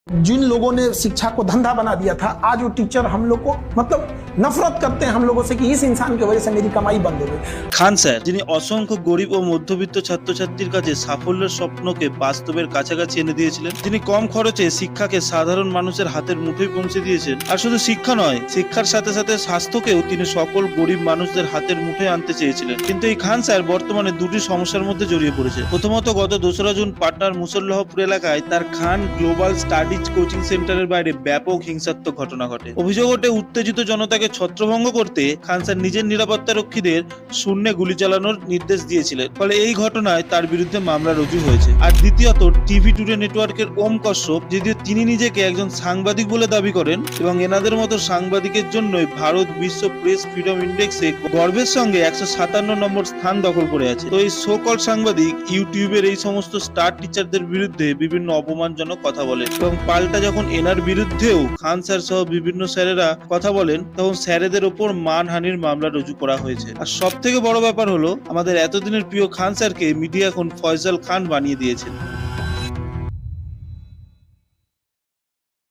जिन लोगों ने शिक्षा को धंधा बना दिया था, आज वो टीचर हम लोग को मतलब नफरत करते हैं हम लोगों से कि इस इंसान की वजह से मेरी कमाई बंद हो गई। খান স্যার, যিনি অসংখ্য গরিব ও মধ্যবিত্ত ছাত্রছাত্রীর কাছে সাফল্যের স্বপ্নকে বাস্তবের কাছাকাছি এনে দিয়েছিলেন, যিনি কম খরচে শিক্ষাকে সাধারণ মানুষের হাতের মুঠোয় পৌঁছে দিয়েছেন। আর শুধু শিক্ষা নয়, শিক্ষার সাথে সাথে স্বাস্থ্যকেও তিনি সকল গরিব মানুষদের হাতের মুঠোয় আনতে চেয়েছিলেন। কিন্তু এই খান স্যার বর্তমানে দুটি সমস্যার মধ্যে জড়িয়ে পড়েছে। প্রথমত, গত 2রা জুন পাটনার মুসল্লাহপুর এলাকায় তার খান গ্লোবাল স্টাডিজ কোচিং সেন্টারের বাইরে ব্যাপক হিংসাত্মক ঘটনা ঘটে। অভিযোগ ওঠে, উত্তেজিত জনতাকে ছত্রভঙ্গ করতে খান স্যার নিজের নিরাপত্তা রক্ষীদের শূন্যে গুলি চালানোর নির্দেশ দিয়েছিলেন। ফলে এই ঘটনায় তার বিরুদ্ধে মামলা রুজু হয়েছে। আর দ্বিতীয়ত, টিভি টুডে নেটওয়ার্কের ওম কশ্যপ, যদিও তিনি নিজেকে একজন সাংবাদিক বলে দাবি করেন এবং এনাদের মতো সাংবাদিকের জন্যই ভারত বিশ্ব প্রেস ফ্রিডম ইন্ডেক্সে গর্বের সঙ্গে 157 নম্বর স্থান দখল করে আছে। তো এই সোকল সাংবাদিক ইউটিউবের এই সমস্ত স্টার টিচারদের বিরুদ্ধে বিভিন্ন অপমানজনক কথা বলেন এবং পাল্টা যখন এনার বিরুদ্ধেও খান স্যার সহ বিভিন্ন স্যারেরা কথা বলেন, তখন স্যারেদের ওপর মানহানির মামলা রুজু করা হয়েছে। আর সব থেকে বড় ব্যাপার হলো, আমাদের এতদিনের প্রিয় খান স্যারকে মিডিয়া এখন ফয়সাল খান বানিয়ে দিয়েছেন।